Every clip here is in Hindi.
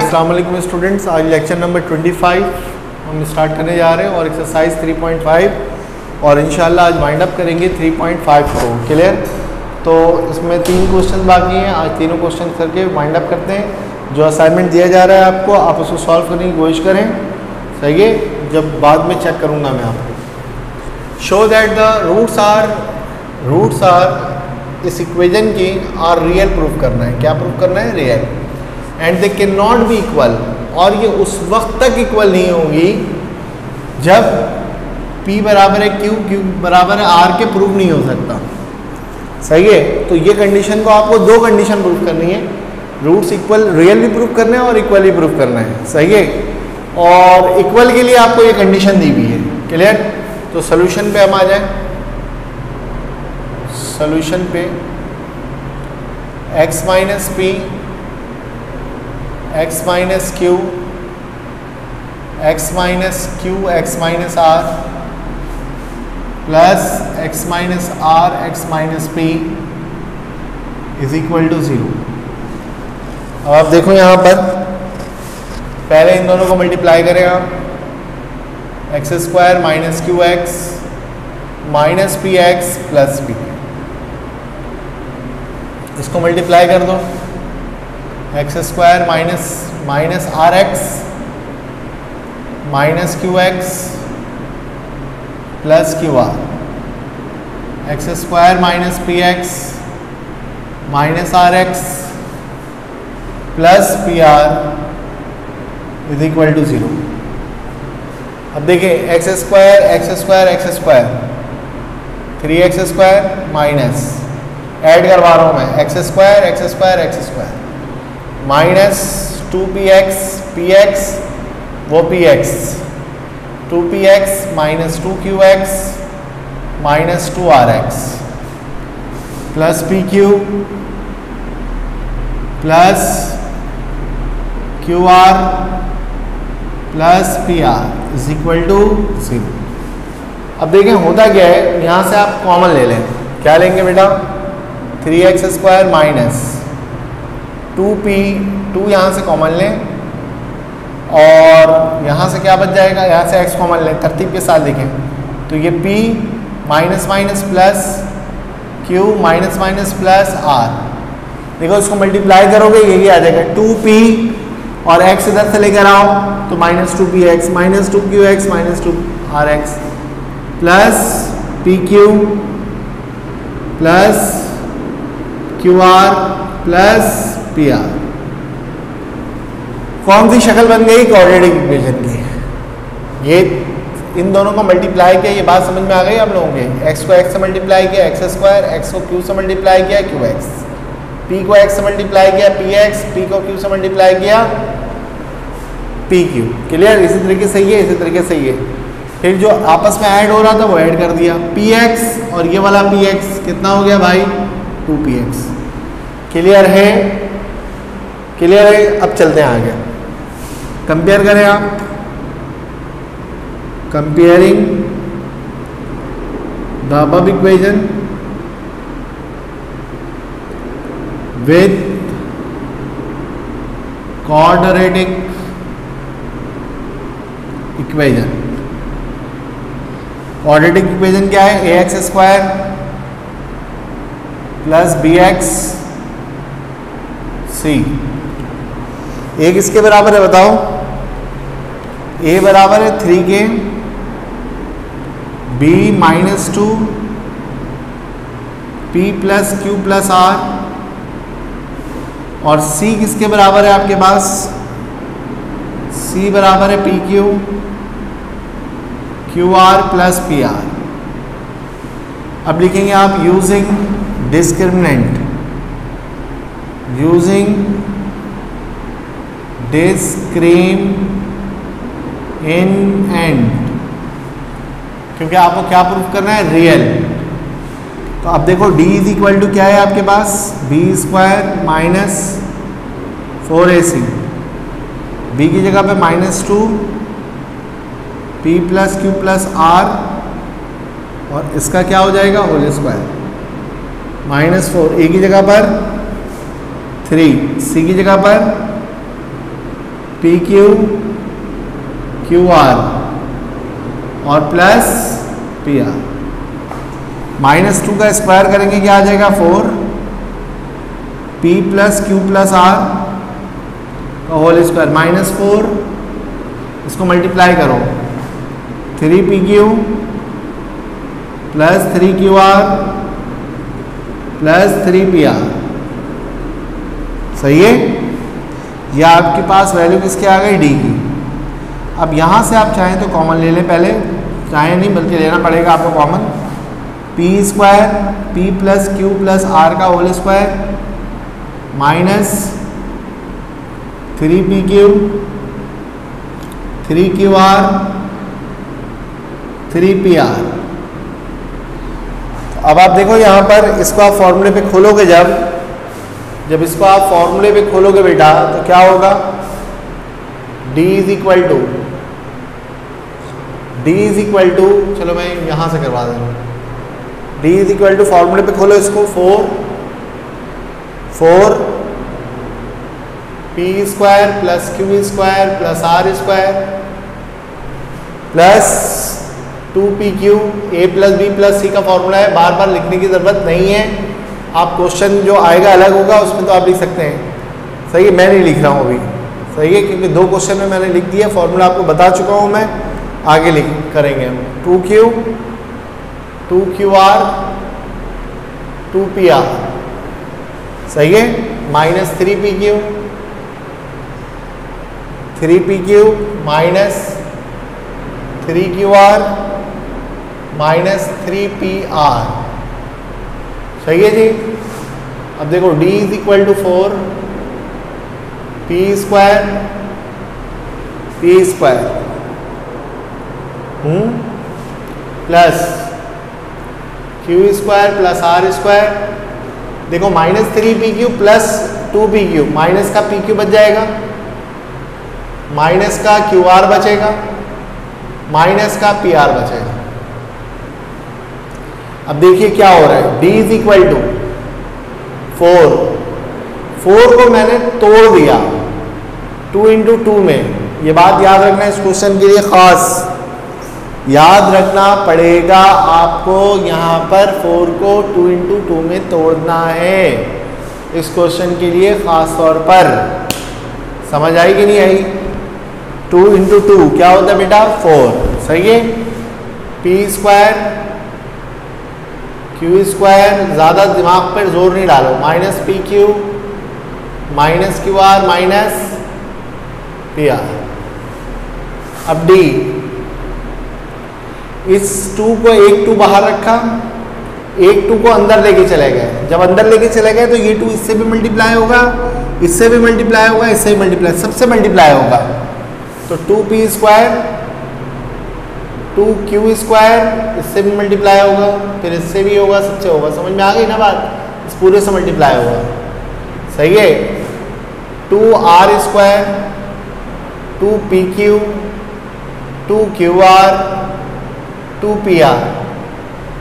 अस्सलाम वालेकुम स्टूडेंट्स, आज लेक्चर नंबर 25 हम स्टार्ट करने जा रहे हैं और एक्सरसाइज 3.5 और इंशाल्लाह आज वाइंड अप करेंगे 3.5 को। क्लियर? तो इसमें 3 क्वेश्चन बाकी हैं, आज तीनों क्वेश्चन करके वाइंड अप करते हैं। जो असाइनमेंट दिया जा रहा है आपको, आप उसको सॉल्व करने की कोशिश करें, सही है? जब बाद में चेक करूँगा मैं आपको। Show that the roots are इस इक्वेशन की आर रियल प्रूफ करना है। क्या प्रूफ करना है? Real. And they can not be equal, और ये उस वक्त तक इक्वल नहीं होंगी जब P बराबर है Q बराबर है R के प्रूफ नहीं हो सकता। सही है? तो ये कंडीशन को आपको 2 कंडीशन प्रूफ करनी है, रूट्स इक्वल रियल भी प्रूफ करना है और इक्वल भी प्रूफ करना है। सही है? और इक्वल के लिए आपको ये कंडीशन दी हुई है। क्लियर? तो सोल्यूशन पे हम आ जाए। सोल्यूशन पे x minus P x minus Q x minus Q x minus R plus x minus R x minus P is equal to 0। अब आप देखो यहाँ पर पहले इन दोनों को मल्टीप्लाई करेगा, X square minus Q X minus P X plus P, इसको मल्टीप्लाई कर दो, X square minus R X minus Q X plus Q R, X square minus P X minus R X plus P R is equal to 0। अब देखिए X square 3x square minus, add करवा रहा हूँ मैं, एक्स स्क्वायर माइनस 2px वो px 2px minus 2qx minus 2rx plus pq plus qr plus pr is equal to 0। अब देखें होता क्या है, यहाँ से आप कॉमन ले लें। क्या लेंगे बेटा? 3x स्क्वायर माइनस 2 यहाँ से कॉमन लें और यहाँ से क्या बच जाएगा? यहाँ से x कॉमन लें, तरतीब के साथ देखें तो ये p minus minus plus q minus minus plus r, देखो इसको मल्टीप्लाई करोगे यही आ जाएगा 2p और x इधर से लेकर आओ तो minus 2px minus 2qx minus 2rx plus pq plus qr plus pr। कौन सी शक्ल बन गई? क्वाड्रेटिक इक्वेशन की। ये इन दोनों को मल्टीप्लाई किया, ये बात समझ में आ गई आप लोगों के? x को x से मल्टीप्लाई किया एक्स स्क्वायर, x को q से मल्टीप्लाई किया qx, p को x से मल्टीप्लाई किया px, p को q से मल्टीप्लाई किया pq। क्लियर? इसी तरीके से ये, इसी तरीके से ये, फिर जो आपस में ऐड हो रहा था वो ऐड कर दिया, px और ये वाला px कितना हो गया भाई? 2px। क्लियर है? क्लियर है? अब चलते हैं आगे, कंपेयर करें आप। Comparing the above equation with quadratic equation. Quadratic equation क्या है? ax square plus bx c। a किसके बराबर है बताओ? a बराबर है 3k, b minus 2, p plus q plus r, और c किसके बराबर है आपके पास? c बराबर है pq qr प्लस pr। अब लिखेंगे आप यूजिंग डिस्क्रिमिनेंट, क्योंकि आपको क्या प्रूफ करना है? रियल। तो अब देखो d इज इक्वल टू क्या है आपके पास? b square minus 4ac, b की जगह पे minus 2, p plus Q plus r, और इसका क्या हो जाएगा? होल स्क्वायर -4, ए की जगह पर 3, सी की जगह पर पी क्यू क्यू आर और प्लस पी आर। -2 का स्क्वायर करेंगे क्या आ जाएगा 4 P plus Q plus R का होल स्क्वायर -4, इसको मल्टीप्लाई करो 3 P Q plus 3 Q R plus 3 P R. सही है। ये आपके पास वैल्यू किसकी आ गई डी की। अब यहाँ से आप चाहें तो कॉमन ले लें, पहले चाहें नहीं बल्कि लेना पड़ेगा आपको common. P square P plus Q plus R का whole square minus 3 P Q 3 Q R 3 P R. अब आप देखो यहाँ पर इसको आप फॉर्मूले पे खोलोगे, जब इसको आप फॉर्मूले पे खोलोगे बेटा तो क्या होगा d इज इक्वल टू चलो मैं यहाँ से करवा दूँ। d इज इक्वल टू फॉर्मूले पे खोलो इसको 4 P square plus Q square plus are square plus 2 P Q A plus B plus C का फॉर्मूला है, बार बार लिखने की ज़रूरत नहीं है। आप क्वेश्चन जो आएगा अलग होगा उसमें तो आप लिख सकते हैं। सही है, मैं नहीं लिख रहा हूँ अभी। सही है, क्योंकि 2 क्वेश्चन में मैंने लिख दिया, फॉर्मूला आपको बता चुका हूँ मैं। आगे लिख करेंगे हम 2 क्यू आर 2 पी आर। सही है, -3 P Q 3 P q minus 3 Q r minus 3 P R. सही है जी। अब देखो d is equal to 4 P square plus Q square plus are square. देखो -3 P Q plus 2 P q, minus का पी क्यू बच जाएगा, माइनस का क्यू आर बचेगा, माइनस का पी आर बचेगा। अब देखिए क्या हो रहा है, d इज इक्वल टू 4 को मैंने तोड़ दिया 2 इंटू 2 में। ये बात याद रखना, इस क्वेश्चन के लिए खास याद रखना पड़ेगा आपको। यहाँ पर 4 को 2 इंटू 2 में तोड़ना है, इस क्वेश्चन के लिए खास तौर पर। समझ आई कि नहीं आई। 2 इंटू 2 क्या होता है बेटा 4। सही है। पी स्क्वायर क्यू स्क्वायर, ज़्यादा दिमाग पर जोर नहीं डालो, minus P q minus Q r minus P R. अब डी, इस 2 को एक 2 बाहर रखा, एक 2 को अंदर लेके चले गए। जब अंदर लेके चले गए तो ये 2 इससे भी मल्टीप्लाई होगा, इससे भी मल्टीप्लाई होगा, इससे भी मल्टीप्लाई, सबसे मल्टीप्लाई होगा। तो 2 पी स्क्वायर 2 क्यू स्क्वायर, इससे भी मल्टीप्लाई होगा, फिर इससे भी होगा, सबसे होगा। समझ में आ गई ना बात, इस पूरे से मल्टीप्लाई होगा। सही है। 2 r square 2 P q 2 q r 2 p r.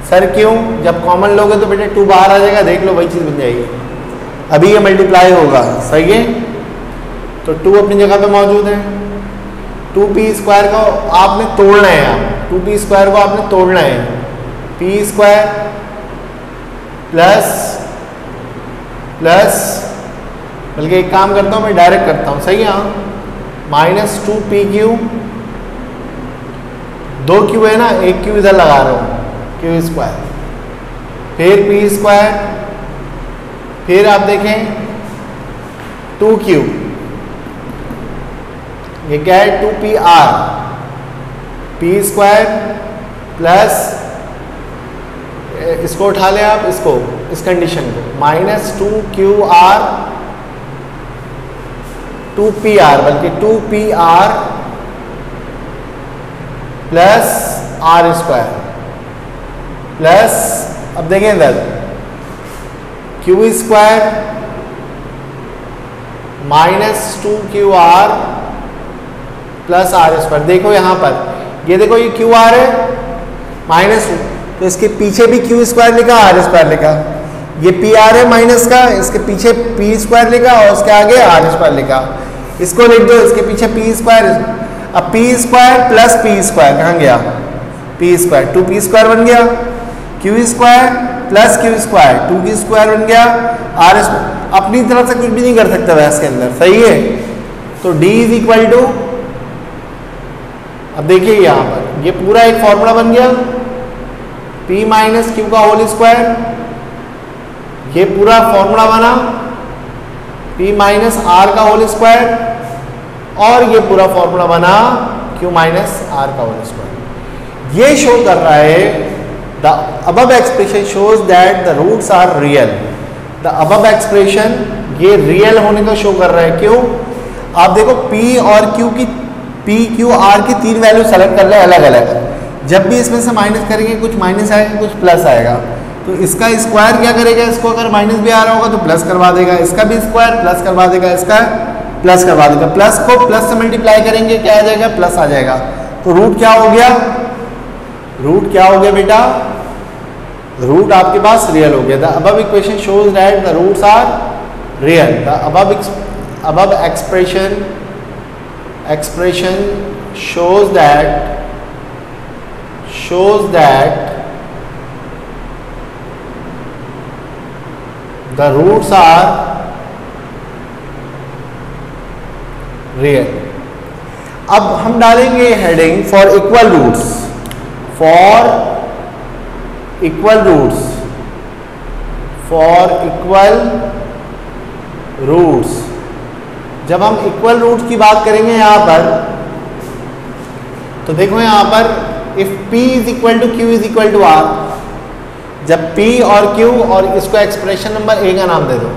Sir क्यों, जब कॉमन लोगे तो बेटे 2 बाहर आ जाएगा, देख लो वही चीज़ बन जाएगी। अभी ये मल्टीप्लाई होगा। सही है, तो 2 अपनी जगह पे मौजूद है। 2 पी स्क्वायर को आपने तोड़ना है, आप 2 पी स्क्वायर को आपने तोड़ना है। पी स्क्वायर प्लस बल्कि एक काम करता हूँ मैं, डायरेक्ट करता हूँ। सही है, माइनस 2 पी क्यू, 2 क्यू है ना, एक क्यू इधर लगा रहा हूँ, क्यू स्क्वायर, फिर पी स्क्वायर, फिर आप देखें 2 क्यू, ये क्या है 2 p r, p square plus इसको उठा लें आप, इसको, इस कंडीशन को, minus 2 q r 2 p r, बल्कि 2 p r plus are square plus, अब देखें इधर q square minus 2 q are plus are square. देखो यहाँ पर, ये देखो ये क्यू आर है माइनस, तो इसके पीछे भी क्यू स्क्वायर लिखा, आर स्क्वायर लिखा। ये पी आर है माइनस का, इसके पीछे पी स्क्वायर लिखा और उसके आगे आर स्क्वायर लिखा। इसको लिख दो, इसके पीछे पी स्क्वायर। अब P square plus P square कहाँ गया, पी स्क्वायर, 2p स्क्वायर बन गया, Q square plus Q square 2q square बन गया, आर स्क्वायर। अपनी तरफ से कुछ भी नहीं कर सकते वैसे के अंदर, सही है। तो d इज इक्वल टू, अब देखिए यहां पर ये पूरा एक फॉर्मूला बन गया, p माइनस क्यू का होल स्क्वायर, ये पूरा फॉर्मूला बना p माइनस आर का होल स्क्वायर, और ये पूरा फॉर्मूला बना q माइनस आर का होल स्क्वायर। ये शो कर रहा है the above expression shows that the roots are real. The above expression ये रियल होने का शो कर रहा है। क्यों? आप देखो p और q की, p q r की तीन वैल्यू सेलेक्ट कर ले अलग अलग। जब भी इसमें से माइनस करेंगे कुछ माइनस आएगा कुछ प्लस आएगा, तो इसका स्क्वायर क्या करेगा, इसको अगर माइनस भी आ रहा होगा तो प्लस करवा देगा, इसका भी स्क्वायर प्लस करवा देगा, इसका प्लस करवा देगा। प्लस को प्लस से मल्टीप्लाई करेंगे क्या आ जाएगा, प्लस आ जाएगा। तो रूट क्या हो गया, रूट क्या हो गया बेटा, रूट आपके पास रियल हो गया। The above equation shows that the roots are real. The above expression shows that the roots are real। अब हम डालेंगे heading for equal roots, for equal roots, for equal roots. जब हम इक्वल रूट्स की बात करेंगे यहां पर, तो देखो यहां पर if p is equal to q is equal to r, जब p और q, और इसको एक्सप्रेशन नंबर a का नाम दे दो,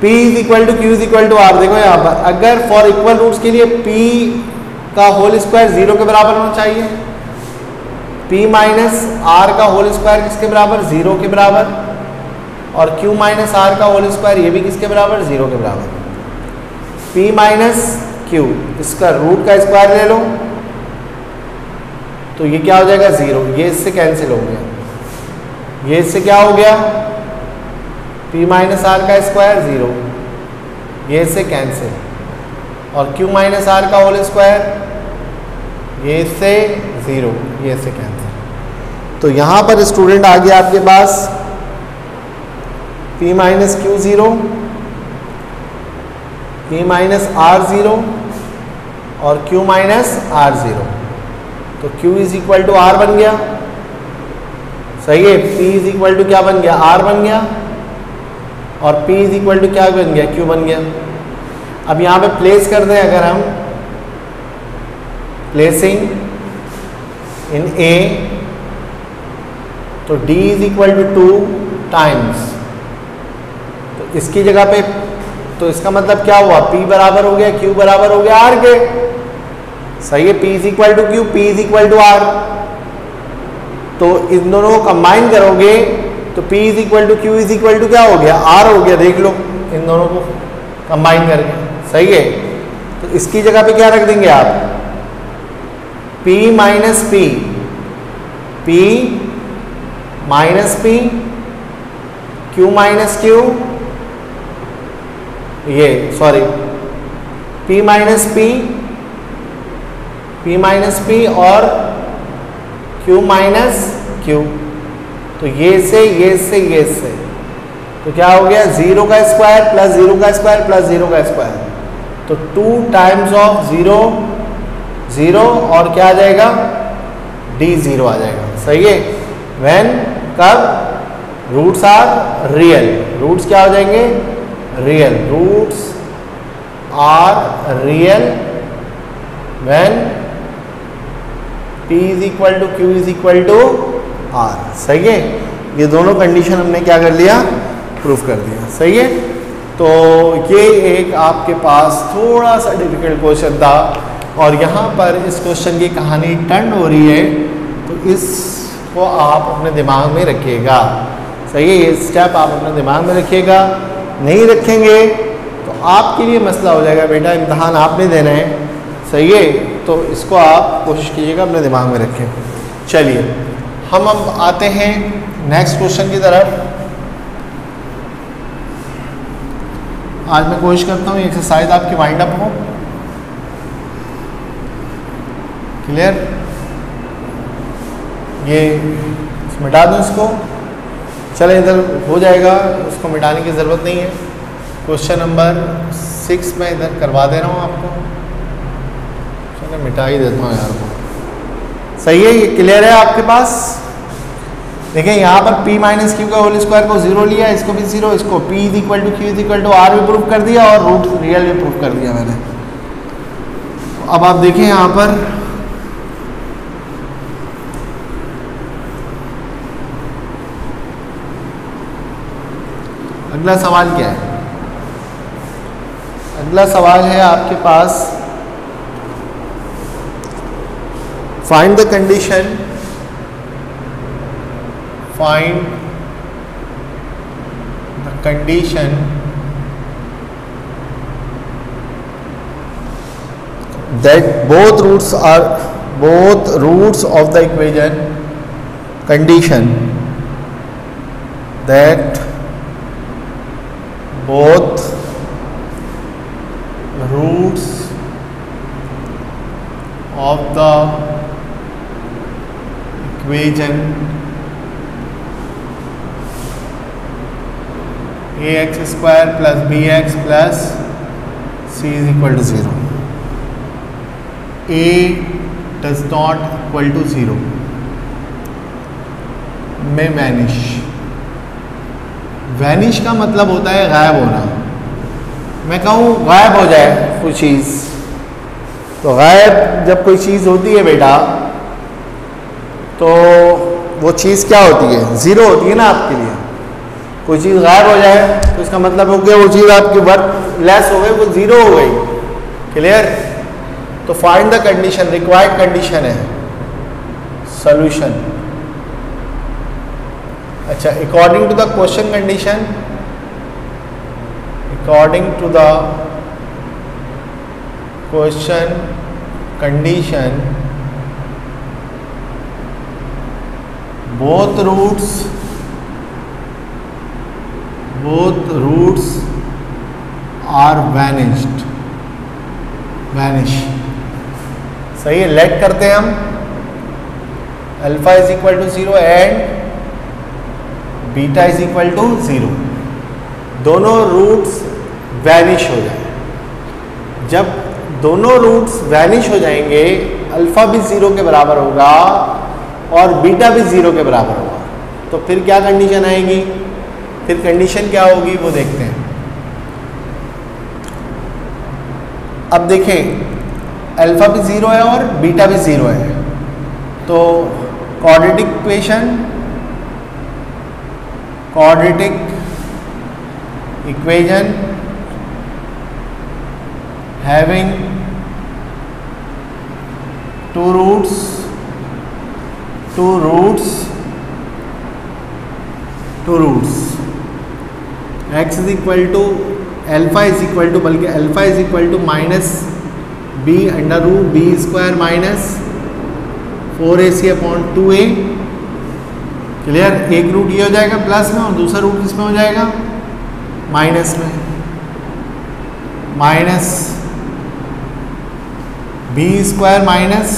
p is equal to q is equal to r। देखो यहां पर अगर फॉर इक्वल रूट्स के लिए p का होल स्क्वायर 0 के बराबर होना चाहिए, p माइनस r का होल स्क्वायर किसके बराबर, 0 के बराबर, और q माइनस आर का होल स्क्वायर ये भी किसके बराबर, 0 के बराबर। p माइनस q, इसका रूट का स्क्वायर ले लो तो ये क्या हो जाएगा, 0। ये इससे कैंसिल हो गया, ये इससे क्या हो गया, p माइनस आर का स्क्वायर 0, ये इससे कैंसिल, और q माइनस आर का होल स्क्वायर ये इससे 0, ये इससे कैंसिल। तो यहाँ पर स्टूडेंट आ गया आपके पास p minus q 0, p minus r 0, और q माइनस आर 0। तो q is equal to r बन गया, सही है। p इज इक्वल टू क्या बन गया, r बन गया, और p इज इक्वल टू क्या बन गया, q बन गया। अब यहाँ पे प्लेस कर दें अगर हम, प्लेसिंग इन a, तो d is equal to 2 times, तो इसकी जगह पे, तो इसका मतलब क्या हुआ, p बराबर हो गया q बराबर हो गया r के, सही है। p is equal to q, p is equal to r। तो इन दोनों को कंबाइन करोगे तो p is equal to q is equal to क्या हो गया, r हो गया। देख लो इन दोनों को कंबाइन करके, सही है। तो इसकी जगह पे क्या रख देंगे आप, p minus p, p minus p, q minus q, ये सॉरी p माइनस p और q माइनस q। तो ये से ये से ये से, तो क्या हो गया, 0 का स्क्वायर प्लस 0 का स्क्वायर प्लस 0 का स्क्वायर, तो 2 टाइम्स ऑफ 0 0, और क्या आ जाएगा, d 0 आ जाएगा, सही है। व्हेन, कब, रूट्स आर रियल, रूट्स क्या हो जाएंगे, real, roots are real when p is equal to q is equal to r, सही है। ये दोनों कंडीशन हमने क्या कर लिया, प्रूफ कर दिया, सही है। तो ये एक आपके पास थोड़ा सा डिफिकल्ट क्वेश्चन था, और यहाँ पर इस क्वेश्चन की कहानी टर्न हो रही है, तो इसको आप अपने दिमाग में रखिएगा, सही है। ये स्टेप आप अपने दिमाग में रखिएगा, नहीं रखेंगे तो आपके लिए मसला हो जाएगा, बेटा इम्तहान आपने देना है, सही है। तो इसको आप कोशिश कीजिएगा अपने दिमाग में रखें। चलिए हम अब आते हैं नेक्स्ट क्वेश्चन की तरफ। आज मैं कोशिश करता हूँ एक्सरसाइज आपकी वाइंड अप हो। क्लियर? ये मिटा दूँ इसको, चले इधर हो जाएगा, उसको मिटाने की ज़रूरत नहीं है। क्वेश्चन नंबर 6 में इधर करवा दे रहा हूँ आपको, चलो मिटा ही देता हूँ यार को। सही है, ये क्लियर है आपके पास? देखिए यहाँ पर p माइनस क्यू का होल स्क्वायर को 0 लिया, इसको भी 0, इसको p is equal to q is equal to r भी प्रूव कर दिया और रूट रियल भी प्रूव कर दिया मैंने। अब आप देखिए यहाँ पर अगला सवाल क्या है? अगला सवाल है आपके पास, find the condition, find the condition that both roots of the equation, condition that both roots of the equation ax square plus bx plus c is equal to 0, a does not equal to 0 में वैनिश का मतलब होता है गायब होना। मैं कहूँ गायब हो जाए कोई चीज़, तो गायब जब कोई चीज़ होती है बेटा, तो वो चीज़ क्या होती है? ज़ीरो होती है ना आपके लिए। कोई चीज़ गायब हो जाए तो इसका मतलब हो गया वो चीज़ आपकी वर्थ लेस हो गई, वो ज़ीरो हो गई। क्लियर? तो find the condition, required condition है सॉल्यूशन। अच्छा, according to the question condition, according to the question condition both roots are vanished, vanish। सही है, लेट करते हैं हम alpha is equal to 0 and beta is equal to 0, दोनों रूट्स वैनिश हो जाए। जब दोनों रूट्स वैनिश हो जाएंगे, अल्फा भी 0 के बराबर होगा और बीटा भी 0 के बराबर होगा, तो फिर क्या कंडीशन आएगी? फिर कंडीशन क्या होगी वो देखते हैं। अब देखें, अल्फा भी 0 है और बीटा भी 0 है, तो quadratic equation having two roots x is equal to alpha is equal to, बल्कि alpha is equal to minus B under root B square minus 4ac upon 2a। Clear? एक रूट ये हो जाएगा प्लस में और दूसरा रूट किस में हो जाएगा? माइनस में, minus b square minus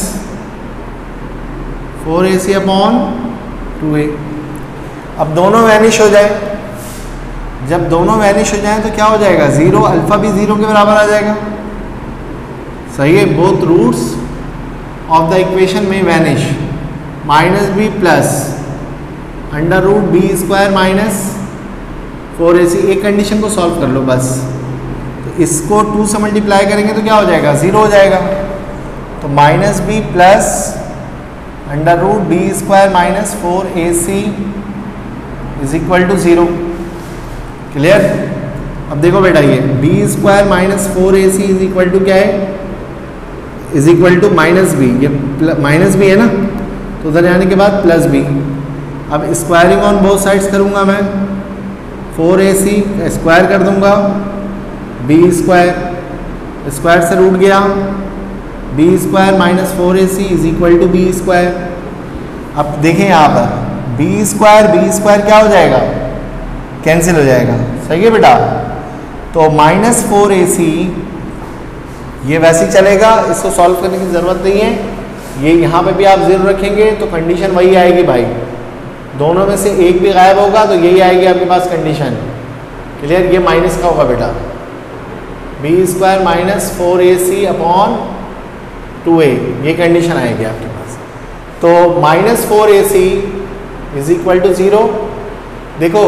4ac upon 2a। अब दोनों वैनिश हो जाए, जब दोनों वैनिश हो जाए तो क्या हो जाएगा? 0, अल्फा भी 0 के बराबर आ जाएगा। सही है, both roots of the equation में vanish, minus B plus under root B square minus 4ac। एक कंडीशन को सॉल्व कर लो बस, तो इसको 2 से मल्टीप्लाई करेंगे तो क्या हो जाएगा? 0 हो जाएगा। तो minus B plus under root B square minus 4ac is equal to 0। Clear? अब देखो बेटा, ये b square minus 4ac is equal to क्या है? Is equal to minus b, ये माइनस बी है ना, तो उधर जाने के बाद प्लस बी। अब स्क्वायरिंग ऑन बोथ साइड्स करूँगा मैं, 4ac स्क्वायर कर दूंगा, बी स्क्वायर स्क्वायर से रूट गया, b square minus 4ac is equal to b square. अब देखें यहाँ पर बी स्क्वायर क्या हो जाएगा? कैंसिल हो जाएगा। सही है बेटा? तो -4ac ये वैसे ही चलेगा, इसको सॉल्व करने की ज़रूरत नहीं है। ये यहाँ पे भी आप 0 रखेंगे तो कंडीशन वही आएगी भाई, दोनों में से एक भी गायब होगा तो यही आएगी आपके पास कंडीशन। क्लियर? ये माइनस का होगा बेटा, b² -4ac अपॉन 2a, ये कंडीशन आएगी आपके पास। तो -4ac इज इक्वल टू 0। देखो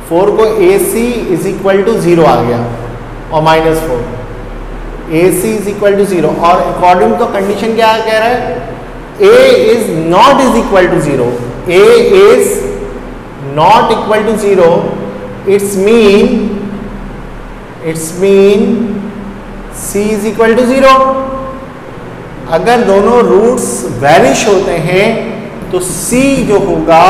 4 को ac इज इक्वल टू 0 आ गया और -4 ac इज इक्वल टू 0, और अकॉर्डिंग टू कंडीशन क्या कह रहा है, a is not is equal to 0, a is not equal to 0, it's mean c is equal to 0। अगर दोनों रूट्स वैनिश होते हैं तो c जो होगा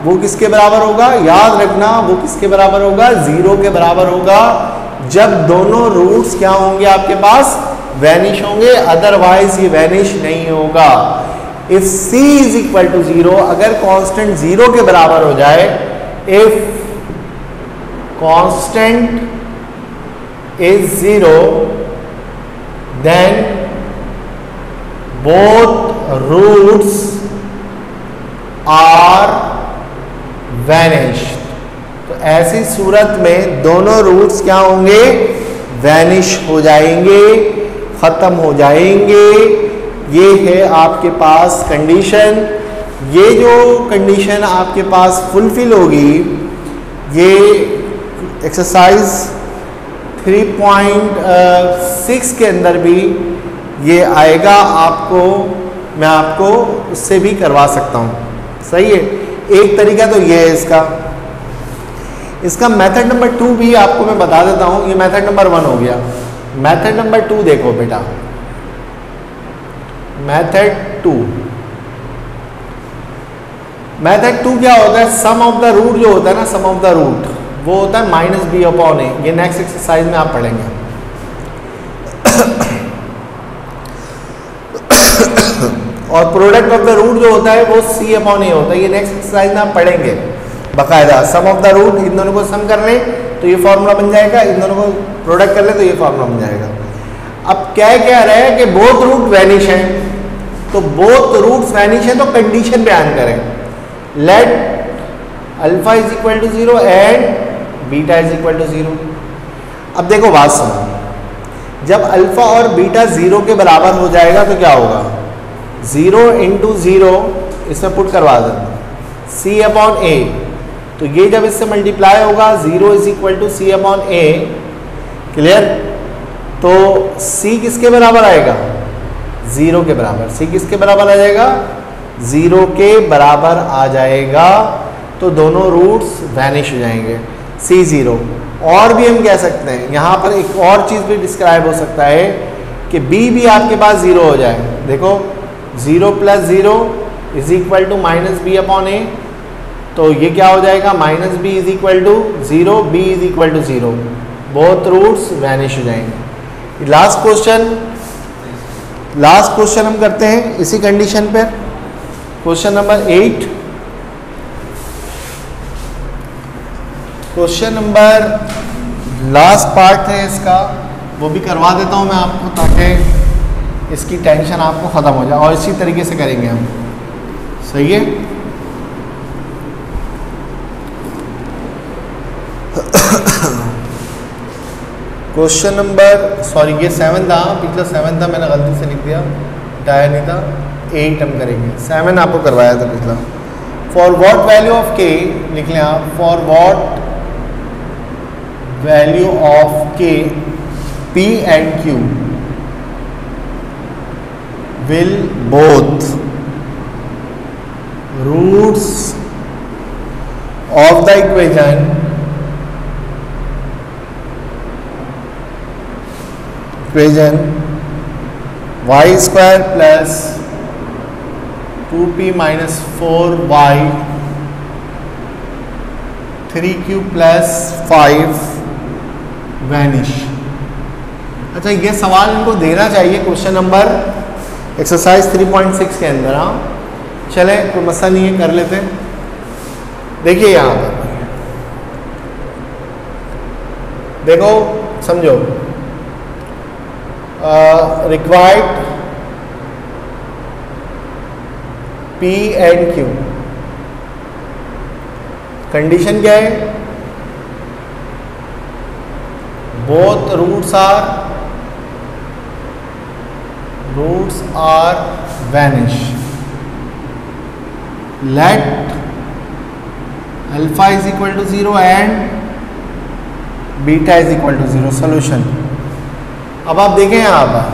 वो किसके बराबर होगा, याद रखना वो किसके बराबर होगा, 0 के बराबर होगा, जब दोनों रूट्स क्या होंगे आपके पास, वैनिश होंगे, अदरवाइज ये वैनिश नहीं होगा। If c is equal to 0, अगर कांस्टेंट 0 के बराबर हो जाए, if constant is 0 then both roots are vanished. तो ऐसी सूरत में दोनों रूट्स क्या होंगे, वैनिश हो जाएंगे, खत्म हो जाएंगे। ये है आपके पास कंडीशन। ये जो कंडीशन आपके पास फुलफिल होगी, ये एक्सरसाइज 3.6 के अंदर भी ये आएगा, आपको मैं आपको उससे भी करवा सकता हूँ। सही है, एक तरीका तो ये है इसका मेथड नंबर 2 भी आपको मैं बता देता हूँ। ये मेथड नंबर 1 हो गया। मेथड नंबर 2 देखो बेटा, मेथड 2 क्या होता है, सम ऑफ द रूट जो होता है ना, सम ऑफ द रूट वो होता है -b/a। ये नेक्स्ट एक्सरसाइज में आप पढ़ेंगे। और प्रोडक्ट ऑफ द रूट जो होता है वो c/a होता है। ये नेक्स्ट एक्सरसाइज में आप पढ़ेंगे बाकायदा। सम ऑफ द रूट, इन दोनों को सम कर लें तो ये फॉर्मूला बन जाएगा, इन दोनों को प्रोडक्ट कर लें तो ये फॉर्मूला बन जाएगा। अब क्या कह रहे हैं कि बोथ रूट वैनिश हैं, तो बोथ रूट्स वैनिश हैं तो कंडीशन बयान करें, let alpha is equal to 0 and beta is equal to 0। अब देखो बात सुनो, जब अल्फा और बीटा 0 के बराबर हो जाएगा तो क्या होगा, 0 इंटू 0 इसमें पुट करवा देंगे c/a। तो ये जब इससे मल्टीप्लाई होगा 0 is equal to c/a। Clear? तो c किसके बराबर आएगा, 0 के बराबर। c किसके बराबर आ जाएगा, 0 के बराबर आ जाएगा। तो दोनों रूट्स वैनिश हो जाएंगे, c 0। और भी हम कह सकते हैं, यहाँ पर एक और चीज़ भी डिस्क्राइब हो सकता है कि b भी आपके पास 0 हो जाए। देखो 0 + 0 इज इक्वल टू -b/a। तो ये क्या हो जाएगा, -b is equal to 0, b is equal to 0। Both roots vanish हो जाएंगे। लास्ट क्वेश्चन हम करते हैं इसी कंडीशन पे। Question number 8। Question number last part है इसका, वो भी करवा देता हूँ मैं आपको ताकि इसकी टेंशन आपको ख़त्म हो जाए, और इसी तरीके से करेंगे हम। सही है? क्वेश्चन नंबर, सॉरी ये 7 था, पिछला 7 था, मैंने गलती से लिख दिया, डाया नहीं था। 8 हम करेंगे, 7 आपको करवाया था पिछला। For what value of k, लिख लें आप, for what value of k p and q will both roots of the equation y square plus 2p minus 4y 3q plus 5 vanish. अच्छा, ये सवाल इनको देना चाहिए क्वेश्चन नंबर एक्सरसाइज 3.6 के अंदर। हाँ चले, कोई मसला नहीं है, कर लेते हैं। देखिए यहाँ पर देखो समझो, required P and Q, condition क्या है? Both roots are vanish, let alpha is equal to 0 and beta is equal to 0। Solution, अब आप देखें यहाँ पर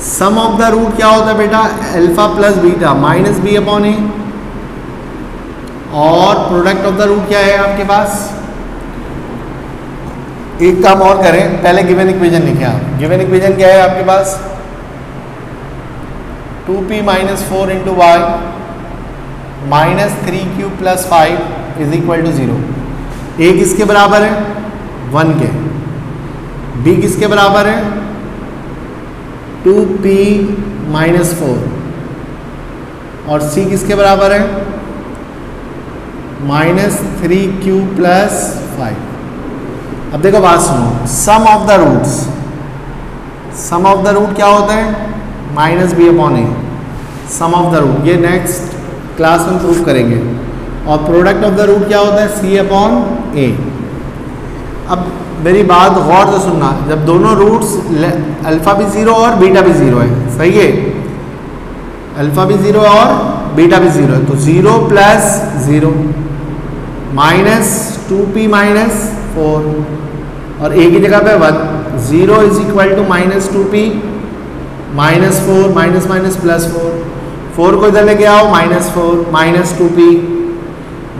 सम ऑफ द रूट क्या होता है बेटा? Alpha plus beta minus B upon A, और प्रोडक्ट ऑफ द रूट क्या है आपके पास? एक काम और करें, पहले गिवन इक्वेशन लिखें आप। गिवन इक्वेशन क्या है आपके पास? 2p minus 4 into y minus 3q plus 5 is equal to 0। A किसके बराबर है? 1 के। बी किसके बराबर है? 2p माइनस 4, और सी किसके बराबर है? Minus 3q plus 5। अब देखो बात सुनो, sum of the roots, sum of the root क्या होता है? Minus B upon A, sum of the root, ये नेक्स्ट क्लास में प्रूव करेंगे। और प्रोडक्ट ऑफ द रूट क्या होता है? C upon A. अब मेरी बात गौर से सुनना, जब दोनों रूट्स अल्फा भी 0 और बीटा भी 0 है, सही है? अल्फा भी 0 और बीटा भी 0 है, तो 0 प्लस 0 माइनस 2p माइनस 4, और ए की जगह पे 1, 0 is equal to minus 2p minus 4 minus minus plus 4 को इधर लेके आओ, माइनस 4 माइनस 2p,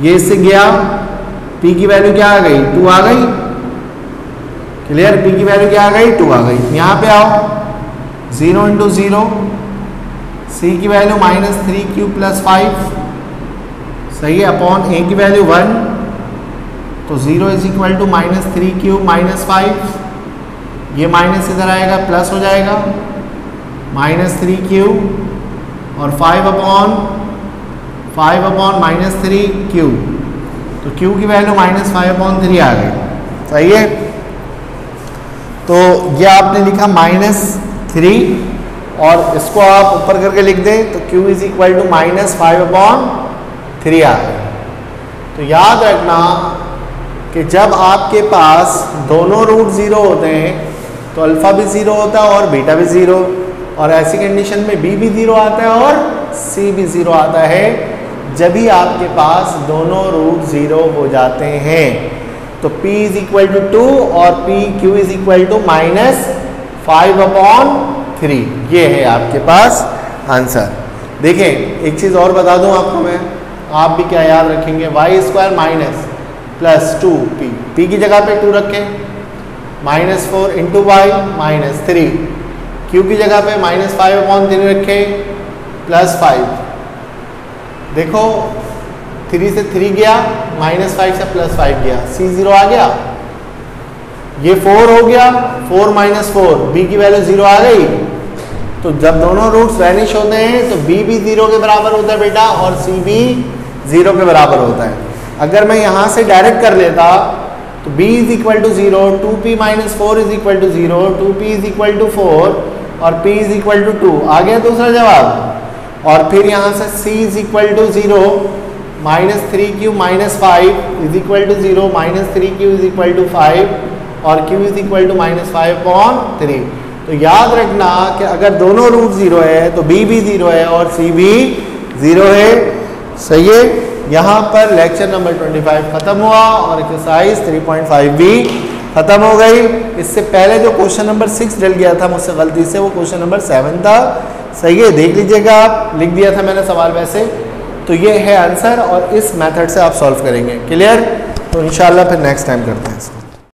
ये इससे गया, p की वैल्यू क्या आ गई? 2 आ गई। क्लियर? p की वैल्यू क्या आ गई? 2 आ गई। यहाँ पे आओ, 0 इंटू 0, c की वैल्यू माइनस 3q प्लस 5, सही है, अपॉन a की वैल्यू 1, तो 0 is equal to minus 3q minus 5, ये माइनस इधर आएगा, प्लस हो जाएगा, माइनस 3q और 5 अपॉन माइनस 3q, तो q की वैल्यू माइनस 5 अपॉन 3 आ गई, सही है। तो ये आपने लिखा माइनस 3, और इसको आप ऊपर करके लिख दें तो q is equal to minus 5 upon 3 आ गई। तो याद रखना कि जब आपके पास दोनों रूट 0 होते हैं तो अल्फा भी 0 होता है और बीटा भी 0, और ऐसी कंडीशन में b भी 0 आता है और c भी 0 आता है, जब भी आपके पास दोनों रूट 0 हो जाते हैं। तो p इज इक्वल टू 2 और q is equal to minus 5 upon 3, ये है आपके पास आंसर। देखें एक चीज़ और बता दूं आपको मैं, आप भी क्या याद रखेंगे? Y square minus plus 2p, p की जगह पे 2 रखें, minus 4 into y minus 3, q की जगह पे माइनस 5 अपॉन 3 रखें प्लस 5। देखो 3 से 3 गया, माइनस 5 से प्लस 5 गया, c 0 आ गया, ये 4 हो गया, 4 माइनस 4, b की वैल्यू 0 आ गई। तो जब दोनों रूट्स वैनिश होते हैं तो b भी 0 के बराबर होता है बेटा, और c भी 0 के बराबर होता है। अगर मैं यहाँ से डायरेक्ट कर लेता तो b is equal to 0, 2p minus 4 is equal to 0, 2p is equal to 4 और p इज इक्वल टू 2, आ गया दूसरा जवाब। और फिर यहाँ से c is equal to 0, minus 3q minus 5 is equal to 0, minus 3q is equal to 5 और q is equal to minus 5 upon 3। तो याद रखना कि अगर दोनों रूट 0 है तो b भी 0 है और c भी 0 है, सही है। यहाँ पर लेक्चर नंबर 25 ख़त्म हुआ और एक्सरसाइज 3.5 भी ख़त्म हो गई। इससे पहले जो क्वेश्चन नंबर 6 डल गया था मुझसे गलती से, वो क्वेश्चन नंबर 7 था, सही है, देख लीजिएगा आप, लिख दिया था मैंने सवाल वैसे। तो ये है आंसर और इस मेथड से आप सॉल्व करेंगे। क्लियर? तो इंशाल्लाह फिर नेक्स्ट टाइम करते हैं इसको।